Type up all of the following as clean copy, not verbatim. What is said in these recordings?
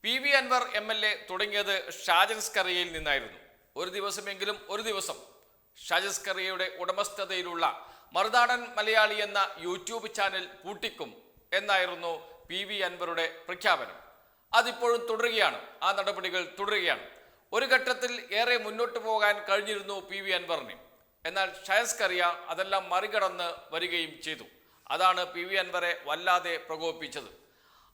PV Anwar MLA തുടങ്ങിയത് ഷാജൻ സ്കറിയയിൽ നിന്നായിരുന്നു. ഒരു ദിവസം ഷാജൻ സ്കറിയയുടെ ഉടമസ്ഥതയിലുള്ള മറുനാടൻ മലയാളി എന്ന യൂട്യൂബ് ചാനൽ പൂട്ടിക്കും എന്നായിരുന്നു PV അൻവറുടെ പ്രഖ്യാപനം. അതിപ്പോഴും തുടരുകയാണ്. ആ നടപടികൾ തുടരുകയാണ്. ഒരു ഘട്ടത്തിൽ ഏറെ മുന്നോട്ട് പോകാൻ കഴിഞ്ഞിരുന്നു PV അൻവറിന്. എന്നാൽ ഷാജൻ സ്കറിയ അതെല്ലാം മറികടന്ന് വരികയും ചെയ്തു. അതാണ് PV അൻവറെ വല്ലാതെ പ്രകോപിപ്പിച്ചത്.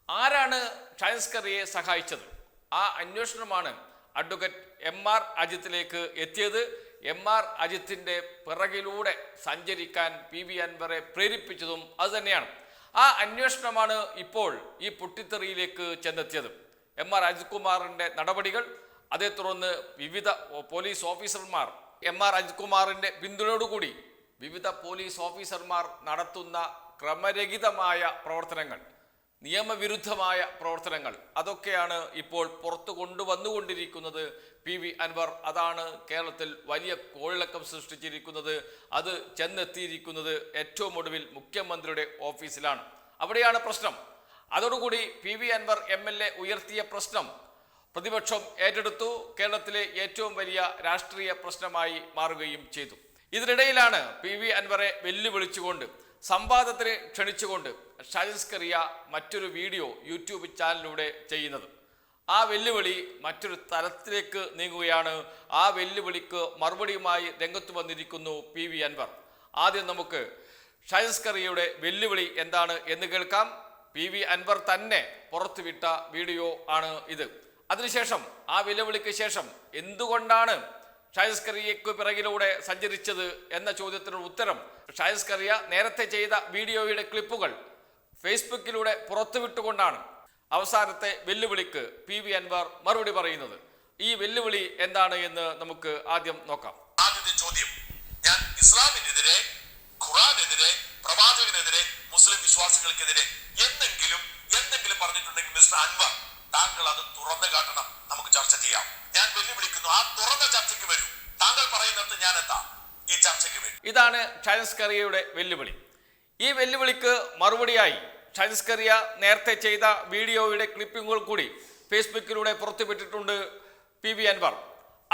ആരാണ് ഷാജൻ സ്കറിയയെ സഹായിച്ചത്? ആ അന്വേഷണമാണ് അഡ്വക്കേറ്റ് MR അജിത്തിലേക്ക് എത്തിയത്. MR അജിത്തിന്റെ പിറകിലൂടെ സഞ്ചരിക്കാൻ PV അൻവറെ പ്രേരിപ്പിച്ചതും അതുതന്നെയാണ്. ആ അന്വേഷണമാണ് ഇപ്പോൾ ഈ പൊട്ടിത്തെറിയിലേക്ക് ചെന്നെത്തിയത്. MR അജിത് കുമാറിന്റെ നടപടികൾ, അതേ തുടർന്ന് വിവിധ പോലീസ് ഓഫീസർമാർ, MR അജിത് കുമാറിന്റെ പിന്തുണയോടുകൂടി വിവിധ പോലീസ് ഓഫീസർമാർ നടത്തുന്ന ക്രമരഹിതമായ പ്രവർത്തനങ്ങൾ, നിയമവിരുദ്ധമായ പ്രവർത്തനങ്ങൾ, അതൊക്കെയാണ് ഇപ്പോൾ പുറത്തു കൊണ്ടുവന്നുകൊണ്ടിരിക്കുന്നത് PV അൻവർ. അതാണ് കേരളത്തിൽ വലിയ കോളിളക്കം സൃഷ്ടിച്ചിരിക്കുന്നത്. അത് ചെന്നെത്തിയിരിക്കുന്നത് ഏറ്റവും ഒടുവിൽ മുഖ്യമന്ത്രിയുടെ ഓഫീസിലാണ്. അവിടെയാണ് പ്രശ്നം. അതോടുകൂടി PV അൻവർ MLA ഉയർത്തിയ പ്രശ്നം പ്രതിപക്ഷം ഏറ്റെടുത്തു. കേരളത്തിലെ ഏറ്റവും വലിയ രാഷ്ട്രീയ പ്രശ്നമായി മാറുകയും ചെയ്തു. ഇതിനിടയിലാണ് PV അൻവറെ വെല്ലുവിളിച്ചുകൊണ്ട്, സംവാദത്തിന് ക്ഷണിച്ചുകൊണ്ട് ഷാജൻ സ്കറിയ മറ്റൊരു വീഡിയോ യൂട്യൂബ് ചാനലിലൂടെ ചെയ്യുന്നത്. ആ വെല്ലുവിളി മറ്റൊരു തലത്തിലേക്ക് നീങ്ങുകയാണ്. ആ വെല്ലുവിളിക്ക് മറുപടിയുമായി രംഗത്ത് വന്നിരിക്കുന്നു PV അൻവർ. ആദ്യം നമുക്ക് ഷാജൻ സ്കറിയയുടെ വെല്ലുവിളി എന്താണ് എന്ന് കേൾക്കാം. PV അൻവർ തന്നെ പുറത്തുവിട്ട വീഡിയോ ആണ് ഇത്. അതിനുശേഷം ആ വെല്ലുവിളിക്ക് ശേഷം എന്തുകൊണ്ടാണ് ഷാജൻ സ്കറിയയ്ക്ക് പിറകിലൂടെ സഞ്ചരിച്ചത് എന്ന ചോദ്യത്തിനുള്ള ഉത്തരം ഷാജൻ സ്കറിയ നേരത്തെ ചെയ്ത വീഡിയോയുടെ ക്ലിപ്പുകൾ ഫേസ്ബുക്കിലൂടെ പുറത്തുവിട്ടുകൊണ്ടാണ് അവസാനത്തെ വെല്ലുവിളിക്ക് PV അൻവർ മറുപടി പറയുന്നത്. ഈ വെല്ലുവിളി എന്താണ് എന്ന് നമുക്ക് ആദ്യം നോക്കാം. ആദ്യത്തെ ചോദ്യം, ഞാൻ ഇസ്ലാമിനെതിരെ, ഖുർആനെതിരെ, പ്രവാചകനെതിരെ, മുസ്ലിം വിശ്വാസികൾക്കെതിരെ എന്തെങ്കിലും പറഞ്ഞിട്ടുണ്ടെങ്കിൽ മിസ്റ്റർ അൻവർ, താങ്കൾ അത് തുറന്നു കാട്ടണം. നമുക്ക് ചർച്ച ചെയ്യാം. ഞാൻ വെല്ലുവിളിക്കുന്നു, ആ തുറന്ന ചർച്ചയ്ക്ക് വരൂ. താങ്കൾ പറയുന്നിടത്ത് ഞാൻ എത്താം. ഈ ചർച്ചയ്ക്ക് വരും. ഇതാണ് ഷാജൻ സ്കറിയയുടെ വെല്ലുവിളി. ഈ വെല്ലുവിളിക്ക് മറുപടിയായി ഷാജൻ സ്കറിയ നേരത്തെ ചെയ്ത വീഡിയോയുടെ ക്ലിപ്പിങ്ങുകൾ കൂടി ഫേസ്ബുക്കിലൂടെ പുറത്തുവിട്ടിട്ടുണ്ട് PV അൻവർ.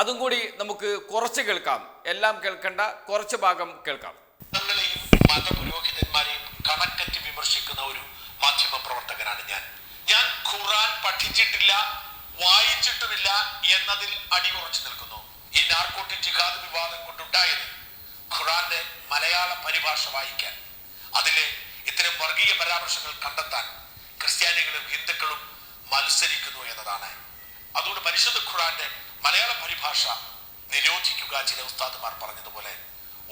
അതും കൂടി നമുക്ക് കുറച്ച് കേൾക്കാം. എല്ലാം കേൾക്കേണ്ട, കുറച്ച് ഭാഗം കേൾക്കാം. മതപുരോഹിതന്മാരെയും കണക്കറ്റി വിമർശിക്കുന്ന ഒരു മാധ്യമ പ്രവർത്തകനാണ് ഞാൻ ഖുർആൻ പഠിച്ചിട്ടില്ല, വായിച്ചിട്ടുമില്ല എന്നതിൽ അടിയുറച്ചു നിൽക്കുന്നു. ഈ നാർക്കോട്ടിക് ജിഹാദ് വിവാദം കൊണ്ടുണ്ടായത് ഖുർആന്റെ മലയാള പരിഭാഷ വായിക്കാൻ, അതിലെ ഇത്തരം വർഗീയ പരാമർശങ്ങൾ കണ്ടെത്താൻ ക്രിസ്ത്യാനികളും ഹിന്ദുക്കളും മത്സരിക്കുന്നു എന്നതാണ്. അതുകൊണ്ട് പരിശുദ്ധ ഖുർആന്റെ മലയാള പരിഭാഷ നിരോധിക്കുക. ചില ഉസ്താദുമാർ പറഞ്ഞതുപോലെ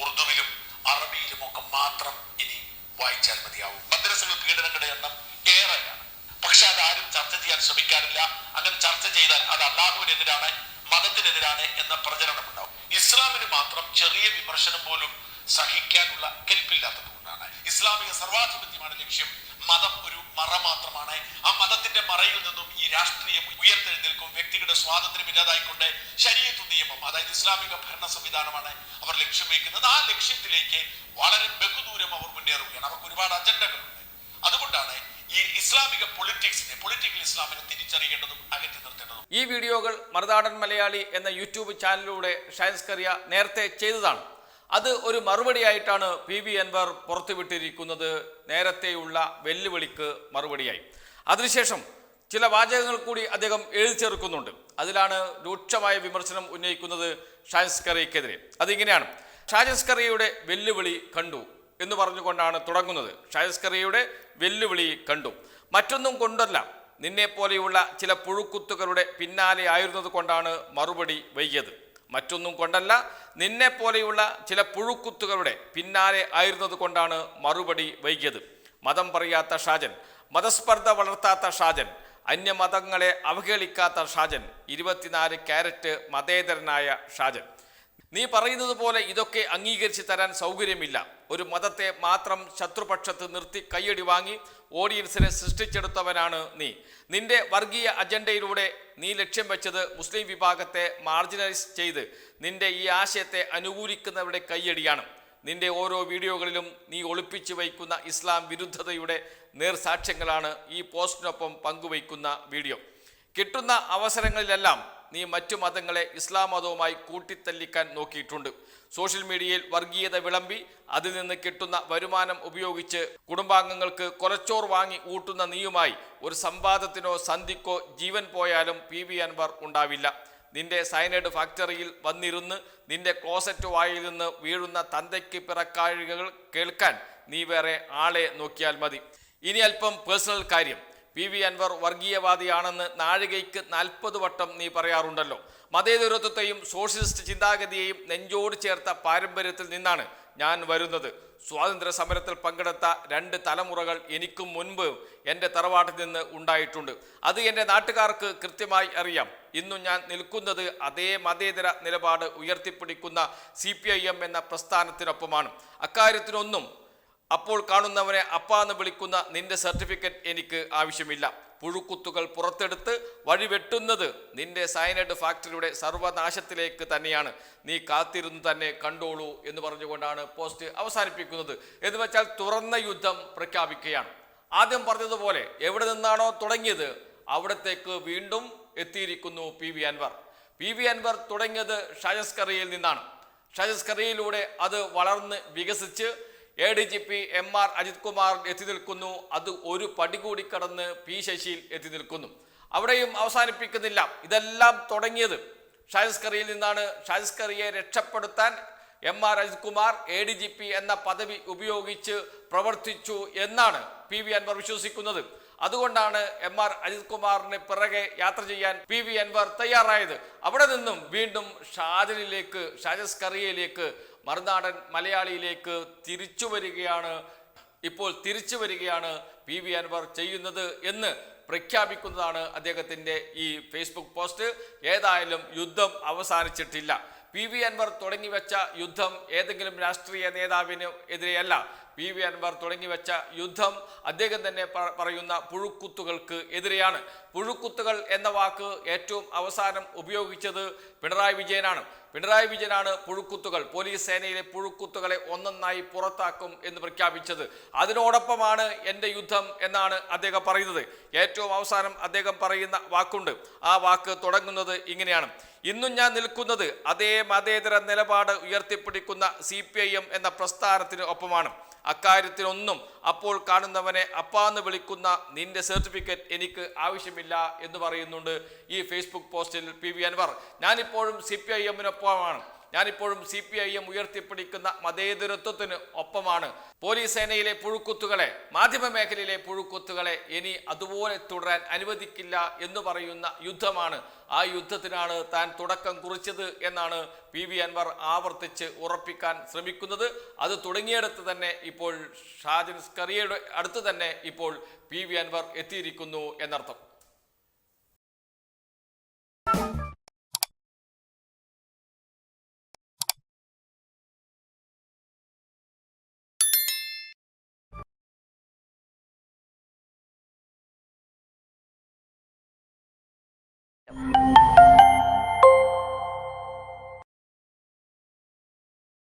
ഉറുദുവിലും അറബിയിലും ഒക്കെ മാത്രം ഇനി വായിച്ചാൽ മതിയാവും. മദ്രസകൾ പീഡനങ്ങളുടെ എണ്ണം ഏറെയാണ്. പക്ഷെ അതാരും ചർച്ച ചെയ്യാൻ ശ്രമിക്കാറില്ല. അങ്ങനെ ചർച്ച ചെയ്താൽ അത് അല്ലാഹുവിനെതിരാണ്, മതത്തിനെതിരാണ് എന്ന പ്രചരണം ഉണ്ടാവും. ഇസ്ലാമിന് മാത്രം ചെറിയ വിമർശനം പോലും സഹിക്കാനുള്ള കെൽപ്പില്ലാത്തത് കൊണ്ടാണ്. ഇസ്ലാമിക സർവാധിപത്യമാണ് ലക്ഷ്യം. മതം ഒരു മറ മാത്രമാണ്. ആ മതത്തിന്റെ മറയിൽ നിന്നും ഈ രാഷ്ട്രീയം ഉയർത്തെഴുന്നേൽക്കും. വ്യക്തികളുടെ സ്വാതന്ത്ര്യം ഇല്ലാതായിക്കൊണ്ട് ശരീഅത്ത് നിയമം, അതായത് ഇസ്ലാമിക ഭരണ സംവിധാനമാണ് അവർ ലക്ഷ്യം വയ്ക്കുന്നത്. ആ ലക്ഷ്യത്തിലേക്ക് വളരെ ബഹുദൂരം അവർ മുന്നേറുകയാണ്. അവർക്ക് ഒരുപാട് അജണ്ടകളുണ്ട്. അതുകൊണ്ടാണ് ഈ ഇസ്ലാമിക പൊളിറ്റിക്കൽ ഇസ്ലാമിനെ തിരിച്ചറിയേണ്ടതും അകറ്റി നിർത്തേണ്ടതും. ഈ വീഡിയോകൾ മറുനാടൻ മലയാളി എന്ന യൂട്യൂബ് ചാനലിലൂടെ ഷാജൻ സ്കറിയ നേരത്തെ ചെയ്തതാണ്. അത് ഒരു മറുപടിയായിട്ടാണ് PV അൻവർ പുറത്തുവിട്ടിരിക്കുന്നത്, നേരത്തെയുള്ള വെല്ലുവിളിക്ക് മറുപടിയായി. അതിനുശേഷം ചില വാചകങ്ങൾ കൂടി അദ്ദേഹം എഴുതി ചേർക്കുന്നുണ്ട്. അതിലാണ് രൂക്ഷമായ വിമർശനം ഉന്നയിക്കുന്നത് ഷാജൻ സ്കറിയക്കെതിരെ. അതിങ്ങനെയാണ്: ഷാജൻ സ്കറിയയുടെ വെല്ലുവിളി കണ്ടു എന്ന് പറഞ്ഞുകൊണ്ടാണ് തുടങ്ങുന്നത്. ഷാജൻ സ്കറിയയുടെ വെല്ലുവിളി കണ്ടു, മറ്റൊന്നും കൊണ്ടല്ല, നിന്നെ പോലെയുള്ള ചില പുഴുക്കുത്തുകളുടെ പിന്നാലെ ആയിരുന്നത് കൊണ്ടാണ് മറുപടി വൈകിയത്. മറ്റൊന്നും കൊണ്ടല്ല, നിന്നെ പോലെയുള്ള ചില പുഴുക്കുത്തുകളുടെ പിന്നാലെ ആയിരുന്നത് കൊണ്ടാണ് മറുപടി വൈകിയത്. മതം പറയാത്ത ഷാജൻ, മതസ്പർദ്ധ വളർത്താത്ത ഷാജൻ, അന്യമതങ്ങളെ അവഹേളിക്കാത്ത ഷാജൻ, 24 ക്യാരറ്റ് മതേതരനായ ഷാജൻ. നീ പറയുന്നത് പോലെ ഇതൊക്കെ അംഗീകരിച്ച് തരാൻ സൗകര്യമില്ല. ഒരു മതത്തെ മാത്രം ശത്രുപക്ഷത്ത് നിർത്തി കയ്യടി വാങ്ങി ഓഡിയൻസിനെ സൃഷ്ടിച്ചെടുത്തവനാണ് നീ. നിന്റെ വർഗീയ അജണ്ടയിലൂടെ നീ ലക്ഷ്യം വെച്ചത് മുസ്ലിം വിഭാഗത്തെ മാർജിനലൈസ് ചെയ്ത് നിന്റെ ഈ ആശയത്തെ അനുകൂലിക്കുന്നവരുടെ കയ്യടിയാണ്. നിന്റെ ഓരോ വീഡിയോകളിലും നീ ഒളിപ്പിച്ചു വയ്ക്കുന്ന ഇസ്ലാം വിരുദ്ധതയുടെ നേർസാക്ഷ്യങ്ങളാണ് ഈ പോസ്റ്റിനൊപ്പം പങ്കുവയ്ക്കുന്ന വീഡിയോ. കിട്ടുന്ന അവസരങ്ങളിലെല്ലാം നീ മറ്റു മതങ്ങളെ ഇസ്ലാം മതവുമായി കൂട്ടിത്തല്ലിക്കാൻ നോക്കിയിട്ടുണ്ട്. സോഷ്യൽ മീഡിയയിൽ വർഗീയത വിളമ്പി അതിൽ നിന്ന് കിട്ടുന്ന വരുമാനം ഉപയോഗിച്ച് കുടുംബാംഗങ്ങൾക്ക് കൊലച്ചോർ വാങ്ങി ഊട്ടുന്ന നീയുമായി ഒരു സംവാദത്തിനോ സന്ധിക്കോ ജീവൻ പോയാലും PV അൻവർ ഉണ്ടാവില്ല. നിന്റെ സയനൈഡ് ഫാക്ടറിയിൽ വന്നിരുന്ന് നിന്റെ ക്ലോസറ്റ് വായിൽ നിന്ന് വീഴുന്ന തന്തയ്ക്ക് പിറക്കാഴികൾ കേൾക്കാൻ നീ വേറെ ആളെ നോക്കിയാൽ മതി. ഇനി അല്പം പേഴ്സണൽ കാര്യം. PV അൻവർ വർഗീയവാദിയാണെന്ന് നാഴികയ്ക്ക് 40 വട്ടം നീ പറയാറുണ്ടല്ലോ. മതേതരത്വത്തെയും സോഷ്യലിസ്റ്റ് ചിന്താഗതിയെയും നെഞ്ചോട് ചേർത്ത പാരമ്പര്യത്തിൽ നിന്നാണ് ഞാൻ വരുന്നത്. സ്വാതന്ത്ര്യ സമരത്തിൽ പങ്കെടുത്ത 2 തലമുറകൾ എനിക്കും മുൻപ് എൻ്റെ തറവാട്ടിൽ നിന്ന് ഉണ്ടായിട്ടുണ്ട്. അത് എൻ്റെ നാട്ടുകാർക്ക് കൃത്യമായി അറിയാം. ഇന്നും ഞാൻ നിൽക്കുന്നത് അതേ മതേതര നിലപാട് ഉയർത്തിപ്പിടിക്കുന്ന CPIM എന്ന പ്രസ്ഥാനത്തിനൊപ്പമാണ്. അക്കാര്യത്തിനൊന്നും അപ്പോൾ കാണുന്നവനെ അപ്പാന്ന് വിളിക്കുന്ന നിന്റെ സർട്ടിഫിക്കറ്റ് എനിക്ക് ആവശ്യമില്ല. പുഴുക്കുത്തുകൾ പുറത്തെടുത്ത് വഴിവെട്ടുന്നത് നിന്റെ സയനൈഡ് ഫാക്ടറിയുടെ സർവനാശത്തിലേക്ക് തന്നെയാണ്. നീ കാത്തിരുന്ന് തന്നെ കണ്ടോളൂ എന്ന് പറഞ്ഞുകൊണ്ടാണ് പോസ്റ്റ് അവസാനിപ്പിക്കുന്നത്. എന്ന് വെച്ചാൽ തുറന്ന യുദ്ധം പ്രഖ്യാപിക്കുകയാണ്. ആദ്യം പറഞ്ഞതുപോലെ എവിടെ നിന്നാണോ തുടങ്ങിയത് അവിടത്തേക്ക് വീണ്ടും എത്തിയിരിക്കുന്നു PV അൻവർ. PV അൻവർ തുടങ്ങിയത് ഷാജസ്കറിയയിൽ നിന്നാണ്. ഷാജസ്കറിയയിലൂടെ അത് വളർന്ന് വികസിച്ച് ADGP MR അജിത് കുമാർ എത്തി നിൽക്കുന്നു. അത് ഒരു പടി കൂടി കടന്ന് P ശശിയിൽ എത്തി നിൽക്കുന്നു. അവിടെയും അവസാനിപ്പിക്കുന്നില്ല. ഇതെല്ലാം തുടങ്ങിയത് ഷാജസ്കറിയിൽ നിന്നാണ്. ഷാജസ്കറിയെ രക്ഷപ്പെടുത്താൻ MR അജിത് കുമാർ ADGP എന്ന പദവി ഉപയോഗിച്ച് പ്രവർത്തിച്ചു എന്നാണ് PV അൻവർ വിശ്വസിക്കുന്നത്. അതുകൊണ്ടാണ് MR അജിത് കുമാറിന് പിറകെ യാത്ര ചെയ്യാൻ PV അൻവർ തയ്യാറായത്. അവിടെ നിന്നും വീണ്ടും ഷാജസ്കറിയയിലേക്ക് മറുനാടൻ മലയാളിയിലേക്ക് തിരിച്ചു വരികയാണ് PV അൻവർ ചെയ്യുന്നത് എന്ന് പ്രഖ്യാപിക്കുന്നതാണ് അദ്ദേഹത്തിൻ്റെ ഈ ഫേസ്ബുക്ക് പോസ്റ്റ്. ഏതായാലും യുദ്ധം അവസാനിച്ചിട്ടില്ല. PV അൻവർ തുടങ്ങിവെച്ച യുദ്ധം ഏതെങ്കിലും രാഷ്ട്രീയ നേതാവിന് എതിരെയല്ല. PV അൻവർ തുടങ്ങിവെച്ച യുദ്ധം അദ്ദേഹം തന്നെ പറയുന്ന പുഴുക്കുത്തുകൾക്ക് എതിരെയാണ്. പുഴുക്കുത്തുകൾ എന്ന വാക്ക് ഏറ്റവും അവസാനം ഉപയോഗിച്ചത് പിണറായി വിജയനാണ് പുഴുക്കുത്തുകൾ, പോലീസ് സേനയിലെ പുഴുക്കുത്തുകളെ ഒന്നൊന്നായി പുറത്താക്കും എന്ന് പ്രഖ്യാപിച്ചത്. അതിനോടൊപ്പമാണ് എൻ്റെ യുദ്ധം എന്നാണ് അദ്ദേഹം പറയുന്നത്. ഏറ്റവും അവസാനം അദ്ദേഹം പറയുന്ന വാക്കുണ്ട്. ആ വാക്ക് തുടങ്ങുന്നത് ഇങ്ങനെയാണ്: ഇന്നും ഞാൻ നിൽക്കുന്നത് അതേ മതേതര നിലപാട് ഉയർത്തിപ്പിടിക്കുന്ന CPIM എന്ന പ്രസ്ഥാനത്തിന് ഒപ്പമാണ്. അക്കാര്യത്തിനൊന്നും അപ്പോൾ കാണുന്നവനെ അപ്പാന്ന് വിളിക്കുന്ന നിന്റെ സർട്ടിഫിക്കറ്റ് എനിക്ക് ആവശ്യമില്ല എന്ന് പറയുന്നുണ്ട് ഈ ഫേസ്ബുക്ക് പോസ്റ്റിൽ PV അൻവർ. ഞാനിപ്പോഴും CPIM-നൊപ്പമാണ്. ഞാനിപ്പോഴും CPIM ഉയർത്തിപ്പിടിക്കുന്ന മതേതരത്വത്തിന് ഒപ്പമാണ്. പോലീസ് സേനയിലെ പുഴുക്കുത്തുകളെ, മാധ്യമ മേഖലയിലെ പുഴുക്കുത്തുകളെ ഇനി അതുപോലെ തുടരാൻ അനുവദിക്കില്ല എന്ന് പറയുന്ന യുദ്ധമാണ്. ആ യുദ്ധത്തിനാണ് താൻ തുടക്കം കുറിച്ചത് എന്നാണ് PV അൻവർ ആവർത്തിച്ച് ഉറപ്പിക്കാൻ ശ്രമിക്കുന്നത്. അത് തുടങ്ങിയെടുത്ത് തന്നെ ഇപ്പോൾ ഷാജസ്കറിയയുടെ അടുത്ത് തന്നെ ഇപ്പോൾ PV അൻവർ എത്തിയിരിക്കുന്നു എന്നർത്ഥം.